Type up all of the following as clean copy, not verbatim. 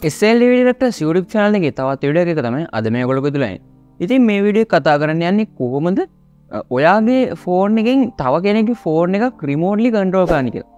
SLDY Directors YouTube channel එකේ තවත් video එකක තමයි අද මේ ඔයගොල්ලෝ ගොදුලා ඉන්නේ. ඉතින් මේ වීඩියෝ කතා කරන්න යන්නේ කොහොමද ඔයාගේ ෆෝන් එකෙන් තව කෙනෙක්ගේ ෆෝන් එකක් රිමෝට්ලි කන්ට්‍රෝල් කරන්න කියලා.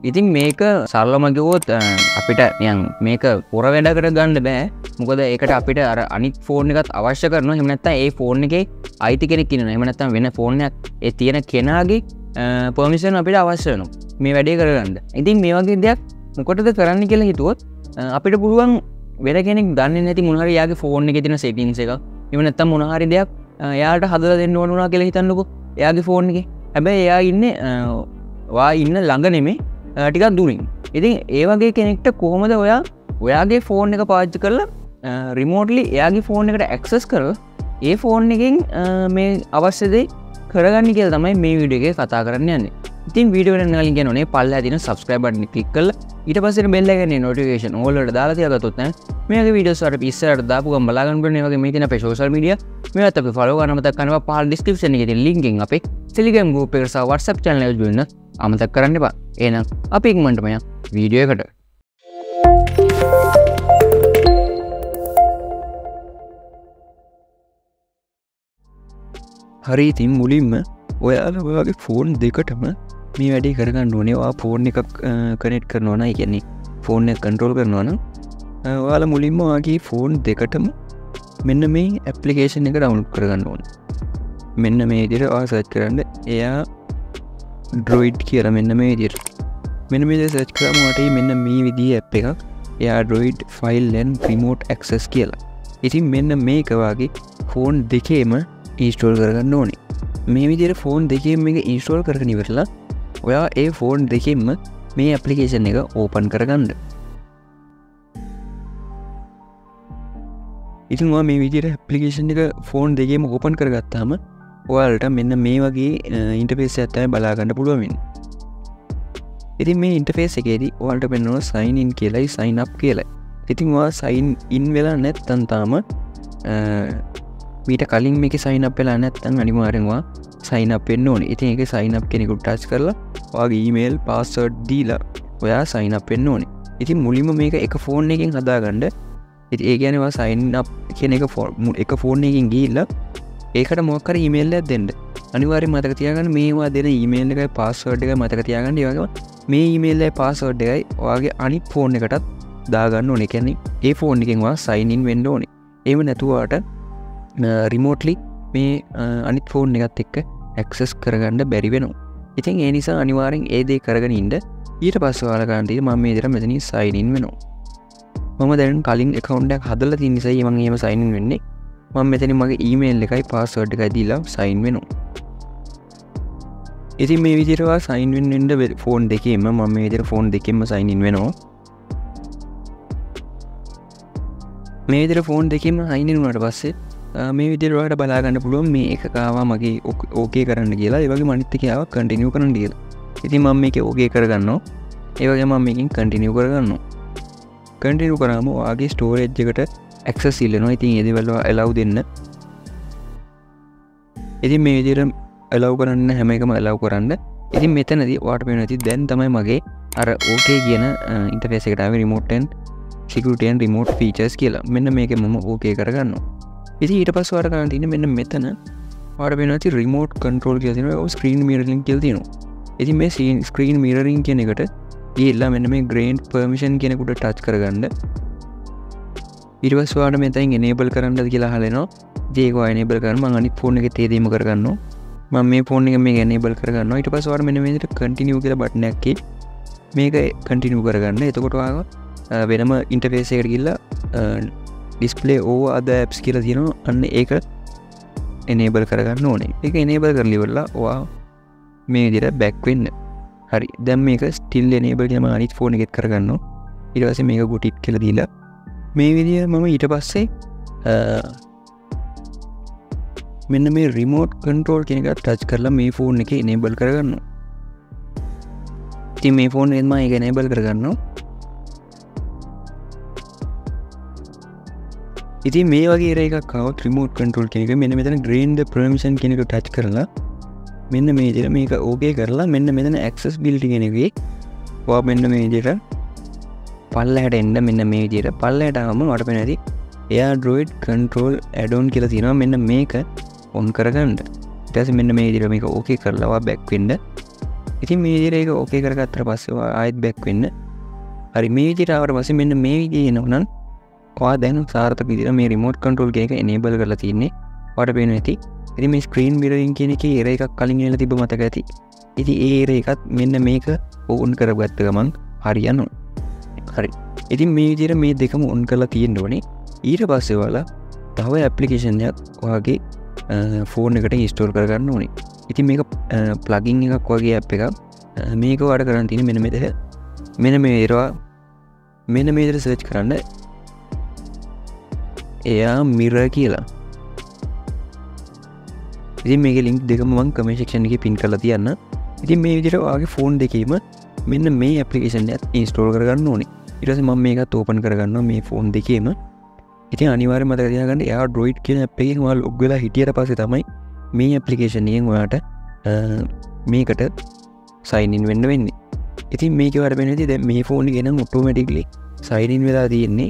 ඉතින් මේක සරලවම කිව්වොත් අපිට නිකන් මේක පොර වැඩකට ගන්න බෑ. මොකද ඒකට අපිට අර අනිත් ෆෝන් එකත් අවශ්‍ය කරනවා. එහෙම නැත්නම් ඒ ෆෝන් එකේ අයිති කෙනෙක් ඉන්නවා. එහෙම නැත්නම් වෙන ෆෝන් එකක් ඒ තියෙන කෙනාගේ පර්මිෂන් අපිට අවශ්‍ය වෙනවා මේ වැඩේ කරගන්න. ඉතින් මේ වගේ දෙයක් මොකටද කරන්න කියලා හිතුවොත් අපිට පුළුවන් වෙන කෙනෙක් දන්නේ නැති මොන හරි යාගේ ෆෝන් එකේ තියෙන සෙටින්ග්ස් එක එහෙම නැත්නම් මොන හරි දෙයක් එයාට හදලා දෙන්න ඕන වුණා කියලා හිතන්නකෝ එයාගේ ෆෝන් එකේ. හැබැයි එයා ඉන්නේ වා ඉන්න ළඟ නෙමෙයි ටිකක් දුරින්. ඉතින් ඒ වගේ කෙනෙක්ට කොහොමද ඔයාගේ ෆෝන් එක පාවිච්චි කරලා රිමෝට්ලි එයාගේ ෆෝන් එකට ඇක්සස් කරලා ඒ ෆෝන් එකෙන් මේ අවශ්‍ය දේ කරගන්න කියලා තමයි මේ වීඩියෝ එකේ කතා කරන්න යන්නේ. ඉතින් වීඩියෝ එකට කලින් කියනෝනේ පල්ලෙහා තියෙන subscribe button එක click කරලා ඊට පස්සේ bell එකේ notification all වලට දාලා තියාගත්තොත් නෑ මේ වගේ වීඩියෝස් වලට ඉස්සරහට දාපු ගමන් බලා ගන්න පුළුවන්. ඒ වගේ මේ තියෙන අපේ social media මේවත් අපි follow කරන්න මතක් කරනවා. පහළ description එකේ තියෙන link එකෙන් අපේ Telegram group එකට සහ WhatsApp channel එකට join වෙන්න අමතක කරන්න එපා. එහෙනම් අපි ඉක්මනටම යමු වීඩියෝ එකට. හරි ඉතින් මුලින්ම ඔයාලා ඔයාගේ ෆෝන් දෙකටම මේ වැඩේ කරගන්න ඕනේ. ඔයා ෆෝන් එකක් කනෙක්ට් කරනවා නම්, ඒ කියන්නේ ෆෝන් එක කන්ට්‍රෝල් කරනවා නම් ඔයාලා මුලින්ම ඔයාගේ ෆෝන් දෙකටම මෙන්න මේ ඇප්ලිකේෂන් එක ඩවුන්ලෝඩ් කරගන්න ඕනේ. මෙන්න මේ විදිහට ඔයා සර්ච් කරන්න Airdroid කියලා මෙන්න මේ විදිහට. මෙන්න මේ විදිහට සර්ච් කරාම ඔයාට මෙන්න මේ විදිහේ ඇප් එකක් Airdroid File and Remote Access කියලා. ඉතින් මෙන්න මේක වාගේ ෆෝන් දෙකේම ඉන්ස්ටෝල් කරගන්න ඕනේ. මේ විදිහට ෆෝන් දෙකේම මේක ඉන්ස්ටෝල් කරගෙන ඉවරලා ඔයා ඒ ෆෝන් දෙකෙන්ම මේ ඇප්ලිකේෂන් එක ඕපන් කරගන්න. ඉතින් ඔයා මේ විදිහට ඇප්ලිකේෂන් එක ෆෝන් දෙකේම ඕපන් කරගත්තාම ඔයාලට මෙන්න මේ වගේ ඉන්ටර්ෆේස් එකක් තමයි බලා ගන්න පුළුවන් වෙන්නේ. ඉතින් මේ ඉන්ටර්ෆේස් එකේදී ඔයාලට පෙන්වනවා sign in කියලායි sign up කියලායි. ඉතින් ඔයා sign in වෙලා නැත්නම් තාම මීට කලින් මේක sign up වෙලා නැත්නම් අනිවාර්යෙන් ඔයා sign up වෙන්න ඕනේ. ඉතින් ඒකේ sign up කෙනෙකුට ටච් කරලා ඔයාගේ email password දීලා ඔයා sign up වෙන්න ඕනේ. ඉතින් මුලින්ම මේක එක ෆෝන් එකකින් හදාගන්න. ඉතින් ඒ කියන්නේ ඔයා sign up කියන එක ෆෝන් එකකින් ගිහිල්ලා ඒකට මොකක් හරි email එකක් දෙන්න. අනිවාර්යෙන් මතක තියාගන්න මේවා දෙන email එකයි password එකයි මතක තියාගන්න. ඒ වගේම මේ email එකයි password එකයි ඔයාගේ අනිත් ෆෝන් එකටත් දාගන්න ඕනේ. ඒ කියන්නේ ඒ ෆෝන් එකෙන් ඔයා sign in වෙන්න ඕනේ. එහෙම නැතුව ඔයාට රිමෝට්ලි මේ අනිත් ෆෝන් එකත් එක්ක ඇක්සස් කරගන්න බැරි වෙනවා. ඉතින් ඒ නිසා අනිවාර්යෙන් ඒ දේ කරගෙන ඉන්න. ඊට පස්සේ ඔයාලා ගන්න තියෙන්නේ මම මේ විදිහට මෙතනින් sign in වෙනවා. මම දැන් කලින් account එකක් හදලා තියෙන නිසා මම එහෙම sign in වෙන්නේ. මම මෙතනින් මගේ email එකයි password එකයි දීලා sign වෙනවා. ඉතින් මේ විදිහට ඔයා sign in වෙන්න ෆෝන් දෙකේම මම මේ විදිහට ෆෝන් දෙකෙන්ම sign in වෙනවා. මේ විදිහට ෆෝන් දෙකෙන්ම sign in වුණාට පස්සේ මේ විදිහට ඔයාලට බලා ගන්න පුළුවන් මේ එකක ආවා මගේ ඕකේ කරන්න කියලා. ඒ වගේම අනිත් එකේ ආවා කන්ටිනියු කරන්න කියලා. ඉතින් මම මේකේ ඕකේ කරගන්නවා. ඒ වගේම මම මේකෙන් කන්ටිනියු කරගන්නවා. කන්ටිනියු කරාම ඔයාගේ ස්ටෝරේජ් එකට ඇක්සස් ඉල්ලනවා. ඉතින් ඒ දේවල් allow දෙන්න. ඉතින් මේ විදිහට allow කරන්න හැම එකම allow කරන්න. ඉතින් මෙතනදී ඔයාලට පේනවා ඉතින් දැන් තමයි මගේ අර ඕකේ කියන ඉන්ටර්ෆේස් එකට ආවේ remote and security and remote features කියලා. මෙන්න මේකේ මම ඕකේ කරගන්නවා. ඉතින් ඊට පස්සේ ඔයාලට ගන්න තියෙන්නේ මෙන්න මෙතන ඔයාලට වෙනවා ඉතින් remote control කියලා තියෙනවා. screen mirroring කියලා තියෙනවා. ඉතින් මේ screen mirroring කියන එකට ගිහිල්ලා මෙන්න මේ grant permission කියන එකට touch කරගන්න. ඊට පස්සේ ඔයාලට මෙතෙන් enable කරන්නද කියලා අහලා ඉතින් ඒක ඔයා enable කරන්න මම අනිත් ෆෝන් එකේ තේදීම කරගන්නවා. මම මේ ෆෝන් එකෙන් මේක enable කරගන්නවා. ඊට පස්සේ ඔයාලට මෙන්න මේ විදිහට continue කියලා button එකක් මේක continue කරගන්න. එතකොට ඔයාලා වෙනම interface එකට ගිහිල්ලා display all other apps කියලා තියෙනවා. අන්න ඒක enable කරගන්න ඕනේ. ඒක enable කරලා ඉවරලා ඔයා මේ විදිහට back වෙන්න. හරි. දැන් මේක still enable කියලා මම අනිත් ෆෝන් එකෙත් කරගන්නවා. ඊට පස්සේ මේක go tick කියලා දීලා මේ විදිහට මම ඊට පස්සේ මෙන්න මේ remote control කියන එක touch කරලා මේ ෆෝන් එකේ enable කරගන්නවා. ඉතින් මේ ෆෝන් එකෙන් මම ඒක enable කරගන්නවා. ඉතින් මේ වගේ එකක් ආවොත් remote control කියන එක මෙන්න මෙතන grant the permission කියන එක touch කරලා මෙන්න මේ විදිහට මේක okay කරලා මෙන්න මෙතන accessibility කියන එකේ ඔයා මෙන්න මේ විදිහට පල්ලහැට එන්න මෙන්න මේ විදිහට පල්ලහැට ආවම ඔයාලට පේනවා ඇති Airdroid control add-on කියලා තියෙනවා. මෙන්න මේක on කරගන්න. ඊට පස්සේ මෙන්න මේ විදිහට මේක ඕකේ කරලා ඔයා back වෙන්න. ඉතින් මේ විදිහට ඒක ඕකේ කරගත්තට පස්සේ ඔයා ආයෙත් back වෙන්න. හරි මේ විදිහට ආවට පස්සේ මෙන්න මේ විදිහේ එනවනම් ඔයා දැන් සාර්ථක විදිහට මේ remote control එක enable කරලා තියෙන්නේ. ඔයාලට පේනවා ඇති. ඉතින් මේ screen mirroring කියන එකේ error එකක් කලින් එලා තිබ්බ මතක ඇති. ඉතින් ඒ error එකත් මෙන්න මේක on කරගත්ත ගමන් හරියනවා. හරි. ඉතින් මේ විදිහට මේ දෙකම on කරලා තියෙන්න ඕනේ. ඊට පස්සේ ඔයාලා තව ඇප්ලිකේෂන් එකක් ඔයාගේ ෆෝන් එකට ඉන්ස්ටෝල් කරගන්න ඕනේ. ඉතින් මේක ප්ලගින් එකක් වගේ ඇප් එකක්. මේක ඔයාලට කරන්න තියෙන්නේ මෙන්න මෙතන. මෙන්න මේ ඒවා මෙන්න මේ විදිහට සර්ච් කරන්න. එයා mirror කියලා. ඉතින් මේකේ link දෙකම මම comment section එකේ pin කරලා තියන්න. ඉතින් මේ විදිහට ඔයාගේ ෆෝන් දෙකේම මෙන්න මේ ඇප්ලිකේෂන් එක ඉන්ස්ටෝල් කරගන්න ඕනේ. ඊට පස්සේ මම මේකත් ඕපන් කරගන්නවා මේ ෆෝන් දෙකේම. ඉතින් අනිවාර්යයෙන්ම මතක තියාගන්න Airdroid කියන ඇප් එකෙන් ඔයාලා ලොග් වෙලා හිටියට පස්සේ තමයි මේ ඇප්ලිකේෂන් එකෙන් ඔයාට මේකට sign in වෙන්න වෙන්නේ. ඉතින් මේක ඔයාලට වෙන්නේ දැන් මේ ෆෝන් එකේ නම් automatically sign in වෙලා තියෙන්නේ.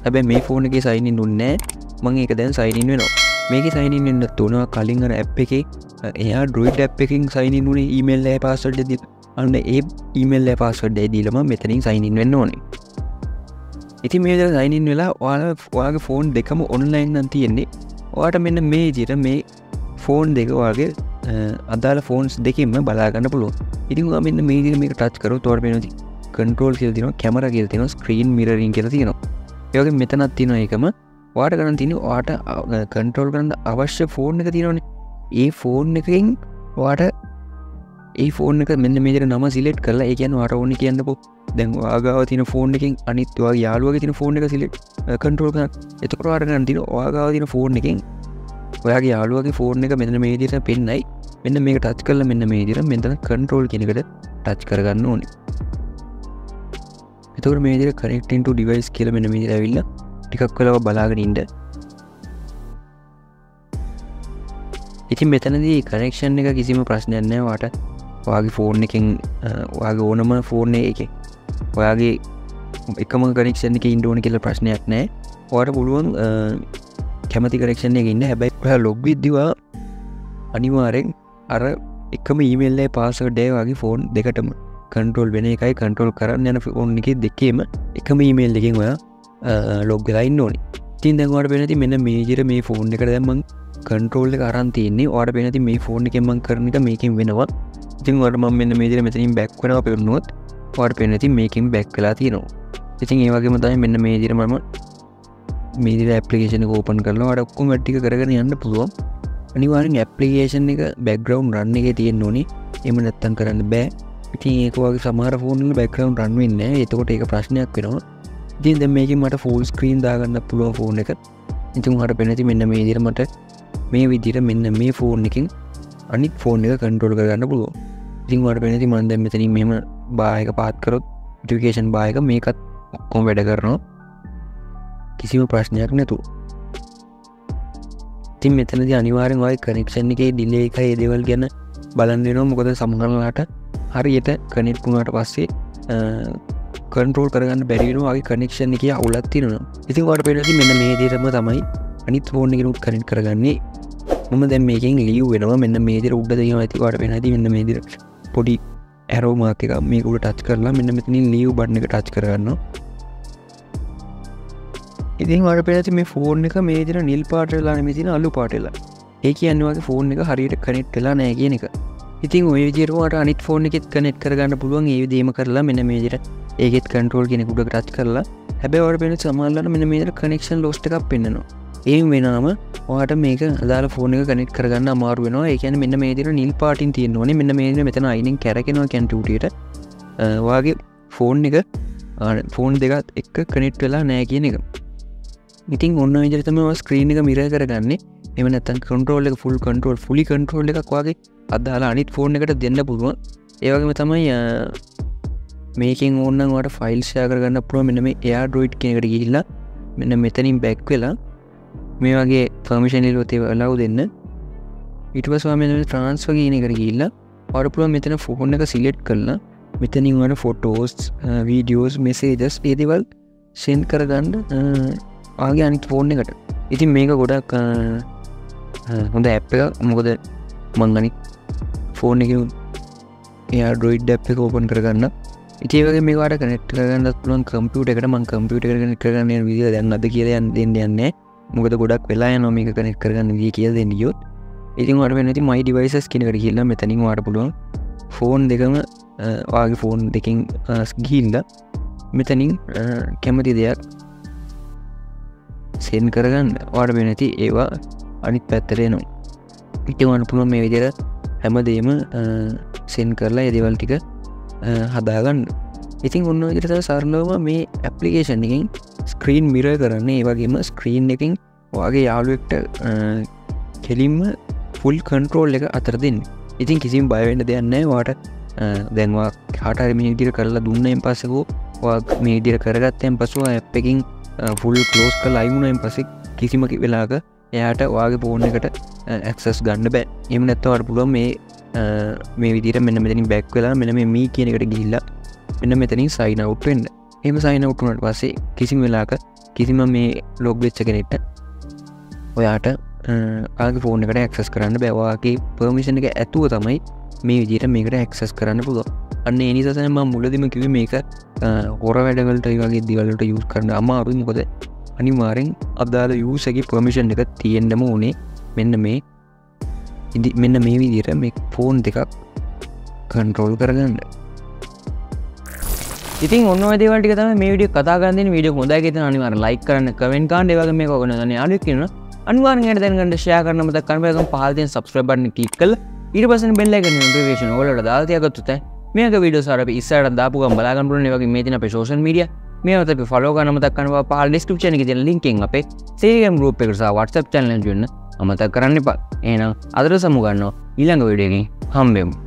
හැබැයි මේ ෆෝන් එකේ sign in උන්නේ නැහැ. මම ඒක දැන් sign in වෙනවා. මේකේ sign in වෙන්න තුනවා කලින් අර ඇප් එකේ Airdroid ඇප් එකකින් sign in උනේ email එකේ password එක දීලා. අන්න ඒ email එකේ password එක දීලා මම මෙතනින් sign in වෙන්න ඕනේ. ඉතින් මේ විදිහට sign in වෙලා ඔයාගේ ෆෝන් දෙකම online නම් තියෙන්නේ. ඔයාට මෙන්න මේ විදිහට මේ ෆෝන් දෙක ඔයාගේ අදාළ ෆෝන්ස් දෙකෙන්ම බලා ගන්න පුළුවන්. ඉතින් ඔයා මෙන්න මේ විදිහට මේක ටච් කරොත් ඔයාට පේනවා control කියලා තියෙනවා, camera කියලා තියෙනවා, screen mirroring කියලා තියෙනවා. ඒ වගේ මෙතනක් තියෙනවා ඒකම. ඔයාට ගන්න තියෙන්නේ ඔයාට control කරන්න අවශ්‍ය ෆෝන් එක තියෙනවනේ. ඒ ෆෝන් එකෙන් ඔයාට ඒ ෆෝන් එක මෙන්න මේ විදිහට නම සිලෙක්ට් කරලා ඒ කියන්නේ ඔයාට ඕනේ කියන්නකෝ. දැන් ඔයාගාව තියෙන ෆෝන් එකෙන් අනිත් ඔයාගේ යාළුවාගේ තියෙන ෆෝන් එක සිලෙක්ට් කන්ට්‍රෝල් කරන්න. එතකොට ඔයාට ගන්න තියෙන ඔයාගාව තියෙන ෆෝන් එකෙන් ඔයාගේ යාළුවාගේ ෆෝන් එක මෙන්න මේ විදිහට පෙන්නයි. මෙන්න මේක ටච් කරලා මෙන්න මේ විදිහට මෙතන කන්ට්‍රෝල් කියන එකට ටච් කරගන්න ඕනේ. එතකොට මේ විදිහට connecting to device කියලා මෙන්න මේ විදිහට ඇවිල්ලා ටිකක් වෙලාවක් බලාගෙන ඉන්න. ඉතින් මෙතනදී කනෙක්ෂන් එක කිසිම ප්‍රශ්නයක් නැහැ. ඔයාට ඔයාගේ ෆෝන් එකෙන් ඔයාගේ ඕනම ෆෝන් එකේ ඔයාගේ එකම කනෙක්ෂන් එකේ ඉන්න ඕන කියලා ප්‍රශ්නයක් නැහැ. ඔයාට පුළුවන් කැමති කනෙක්ෂන් එකේ ඉන්න. හැබැයි ඔයා ලොග් වෙද්දී අනිවාර්යෙන් අර එකම ඊමේල් එකේ පාස්වර්ඩ් එක ඔයාගේ ෆෝන් දෙකටම කන්ට්‍රෝල් වෙන එකයි කන්ට්‍රෝල් කරන්න යන ෆෝන් එකේ දෙකේම එකම ඊමේල් එකෙන් ඔයා ලොග් වෙලා ඉන්න ඕනේ. ඉතින් දැන් ඔයාලට වෙන්නේ මෙන්න මේ විදිහට මේ ෆෝන් එකට දැන් මම කන්ට්‍රෝල් එක අරන් තියෙන්නේ. ඔයාලට වෙන්නේ මේ ෆෝන් එකෙන් මම කරන එක මේකෙන් වෙනවා. ඉතින් ඔයාලට මම මෙන්න මේ විදිහට මෙතනින් බෑක් වෙනවා පෙන්නනොත් ඔයාලට පේන්නේ ඉතින් මේකෙන් බෑක් වෙලා තියෙනවා. ඉතින් ඒ වගේම තමයි මෙන්න මේ විදිහට මම මේ විදිහට ඇප්ලිකේෂන් එක ඕපන් කරලා ඔයාලට ඔක්කොම වැඩ ටික කරගෙන යන්න පුළුවන්. අනිවාර්යෙන් ඇප්ලිකේෂන් එක බෑග්ග්‍රවුන්ඩ් රන් එකේ තියෙන්න ඕනේ. එහෙම නැත්තම් කරන්න බෑ. ඉතින් ඒක වගේ සමහර ෆෝන් වල බෑග්ග්‍රවුන්ඩ් රන් වෙන්නේ නැහැ. එතකොට ඒක ප්‍රශ්නයක් වෙනවා. ඉතින් දැන් මේකෙන් මට ෆුල් ස්ක්‍රීන් දාගන්න පුළුවන් ෆෝන් එක. ඉතින් ඔයාලට පේන්නේ මෙන්න මේ විදිහට මට මේ විදිහට මෙන්න මේ ෆෝන් එකෙන් අනිත් ෆෝන් එක කන්ට්‍රෝල් කරගන්න පුළුවන්. ඉතින් ඔයාලට පේන්නේ මම දැන් මෙතනින් මෙහෙම බාර් එක පාත් කරොත් නොටිෆිකේෂන් බාර් එක මේකත් ඔක්කොම වැඩ කරනවා. කිසිම ප්‍රශ්නයක් නැතුව. ඉතින් මෙතනදී අනිවාර්යෙන් ඔයගේ කනෙක්ෂන් එකේ ඩිලේ එකයි ඒ දේවල් ගැන බලන්න වෙනවා. මොකද සමහරලාට හරියට කනෙක්ට් වුණාට පස්සේ කන්ට්‍රෝල් කරගන්න බැරි වෙනවා. ඔයගේ කනෙක්ෂන් එකේ අවුලක් තියෙනවා. ඉතින් ඔයාලට පේනවා මෙන්න මේ විදිහටම තමයි අනිත් ෆෝන් එකේට කනෙක්ට් කරගන්නේ. මම දැන් මේකෙන් ලීව් වෙනවා. මෙන්න මේ විදිහට උඩ තියෙනවා. ඉතින් ඔයාලට පේනවා මෙන්න මේ විදිහට පොඩි ඇරෝ මාක් එකක් මේක උඩ ටච් කරලා මෙන්න මෙතනින් ලීව් බටන් එක ටච් කරගන්නවා. ඉතින් ඔයාලට පේනවා මේ ෆෝන් එක මේ විදිහට නිල් පාට වෙලා නෙමෙයි තියෙන අලු පාට වෙලා. ඒ කියන්නේ ඔයාගේ ෆෝන් එක හරියට කනෙක්ට් වෙලා නැහැ කියන එක. ඉතින් ওই විදිහට ඔයාලට අනිත් ෆෝන් එකෙත් කනෙක්ට් කරගන්න පුළුවන්. ඒ විදිහම කරලා මෙන්න මේ විදිහට ඒකෙත් කන්ට්‍රෝල් කියන උඩ ටච් කරලා. හැබැයි ඔයාලට පේන සමහරවල්ලාට මෙන්න මේ විදිහට කනෙක්ෂන් ලොස්ට් එකක් පෙන්නනවා. එහෙම වෙනාම ඔයාලට මේක අදාළ ෆෝන් එක කනෙක්ට් කරගන්න අමාරු වෙනවා. ඒ කියන්නේ මෙන්න මේ විදිහට නිල් පාටින් තියෙන්න ඕනේ. මෙන්න මේ විදිහට මෙතන අයිනෙන් කැරකෙනවා කැන්ටියුටියට. ඔයාගේ ෆෝන් එක ෆෝන් දෙකත් එක්ක කනෙක්ට් වෙලා නැහැ කියන එක. ඉතින් ඔන්න ඔය විදිහට තමයි ඔය ස්ක්‍රීන් එක මිරර් කරගන්නේ. එහෙම නැත්නම් කන්ට්‍රෝල් එක ෆුලි කන්ට්‍රෝල් එකක් වගේ අදාළ අනිත් ෆෝන් එකට දෙන්න පුළුවන්. ඒ වගේම තමයි මේකෙන් ඕනනම් ඔයාලට ෆයිල් ෂෙයා කරගන්න පුළුවන්. මෙන්න මේ Airdroid කියන එකට ගිහිල්ලා මෙන්න මෙතනින් බෑක් වෙලා මේ වගේ පර්මිෂන් ඉල්ලුවොත් ඒක allow දෙන්න. ඊට පස්සේ ඔයා මෙන්න ට්‍රාන්ස්ෆර් කියන එකට ගිහිල්ලා ඔයාලට පුළුවන් මෙතන ෆෝන් එක සිලෙක්ට් කරලා මෙතනින් වන ෆොටෝස් වීඩියෝස් මෙසේජස් ඒ දේවල් සෙන්ඩ් කරගන්න ආගේ අනිත් ෆෝන් එකට. ඉතින් මේක ගොඩක් හොඳ ඇප් එකක්. මොකද මං අනිත් ෆෝන් එකේ Airdroid app එක ඕපන් කරගන්න. ඉතින් ඒ වගේ මේකට කනෙක්ට් කරගන්නත් පුළුවන් කම්පියුටර් එකට. මං කම්පියුටර් එකට කනෙක්ට් කරගන්න යන විදිය දැන් අද කියලා දෙන්න යන්නේ. මොකද ගොඩක් වෙලා යනවා මේක කනෙක්ට් කරගන්න විදිය කියලා දෙන්න ගියොත්. ඉතින් ඔයාලට වෙන්නේ my devices කියන එකට ගිහලා මෙතනින් ඔයාලට පුළුවන් ෆෝන් දෙකම ඔයාගේ ෆෝන් දෙකෙන් ගිහිල්ලා මෙතනින් කැමති දෙයක් සෙන්ඩ් කරගන්න. ඔයාලට වෙන්නේ නැති ඒවා අනිත් පැත්තට එනවා. ඉතින් ඔයාලට පුළුවන් මේ විදිහට හැමදේම සෙන්ඩ් කරලා ඒ දේවල් ටික හදාගන්න. ඉතින් ඔන්න ඔය විදිහට තමයි සරලවම මේ ඇප්ලිකේෂන් එකෙන් ස්ක්‍රීන් මිරර් කරන්නේ. ඒ වගේම ස්ක්‍රීන් එකෙන් ඔයාගේ යාළුවෙක්ට කෙලින්ම ෆුල් කන්ට්‍රෝල් එක අතර දෙන්න. ඉතින් කිසිම බය වෙන්න දෙයක් නැහැ. ඔයාට දැන් ඔයා කාට හරි මේ විදිහට කරලා දුන්නායින් පස්සේ ඔයා මේ විදිහට කරගත්තෙන් පස්සේ ඔයා ඇප් එකකින් ෆුල් ක්ලෝස් කරලා අයිමුණායින් පස්සේ කිසිම වෙලාවක එයාට ඔයාගේ ෆෝන් එකට ඇක්සස් ගන්න බෑ. එහෙම නැත්නම් ඔයාට පුළුවන් මේ විදිහට මෙන්න මෙතනින් බෑක් වෙලා මෙන්න මේ මී කියන එකට ගිහිල්ලා මෙන්න මෙතනින් සයින් අවුට් වෙන්න. එහෙම සයින් අවුට් වුණාට පස්සේ කිසිම වෙලාවක කිසිම මේ ලොග් වෙච්ච කෙනෙක්ට ඔයාට ආගේ ෆෝන් එකට ඇක්සස් කරන්න බෑ. ඔයාගේ පර්මිෂන් එක ඇතුව තමයි මේ විදිහට මේකට ඇක්සස් කරන්න පුළුවන්. අන්න ඒ නිසා තමයි මම මුලදීම කිව්වේ මේක හොර වැඩවලට ඒ වගේ දේවල් වලට යූස් කරන්න අමාරුයි. මොකද අනිවාර්යෙන් අදාළ යූසර් ගේ පර්මිෂන් එක තියෙන්නම ඕනේ. මෙන්න මේ විදිහට මේ ෆෝන් දෙකක් කන්ට්‍රෝල් කරගන්න. ඉතින් ඔන්න ඔය දේවල් ටික තමයි මේ වීඩියෝ කතා කරන්න දෙන වීඩියෝ හොඳයි කියලා අනිවාර්යෙන් ලයික් කරන්න, කමෙන්ට් කරන්න, ඒ වගේ මේක ඔයගොල්ලෝ දන්නේ යාළුවෙක් කියනවා අනිවාර්යෙන් දැනගන්න ෂෙයා කරන්න මතක කරන්න. ඒකම පහළ තියෙන subscribe button එක ක්ලික් කරලා ඊට පස්සේ බෙල් එකේ notification ඔයාලට දාලා තියාගත්තොත් මේක වීඩියෝස් ආර අපි ඉස්සරහට දාපු ගමන් බලා ගන්න පුළුවන්. ඒ වගේ මේ තියෙන අපේ social media මේවත් අපි follow කරන්න මතක කරනවා. පහළ description එකේ තියෙන link එකෙන් අපේ Telegram group එකට සහ WhatsApp channel එකට join අමතක කරන්න එපා. එහෙනම් අදට සමු ගන්නවා ඊළඟ වීඩියෝ එකකින් හම්බෙමු.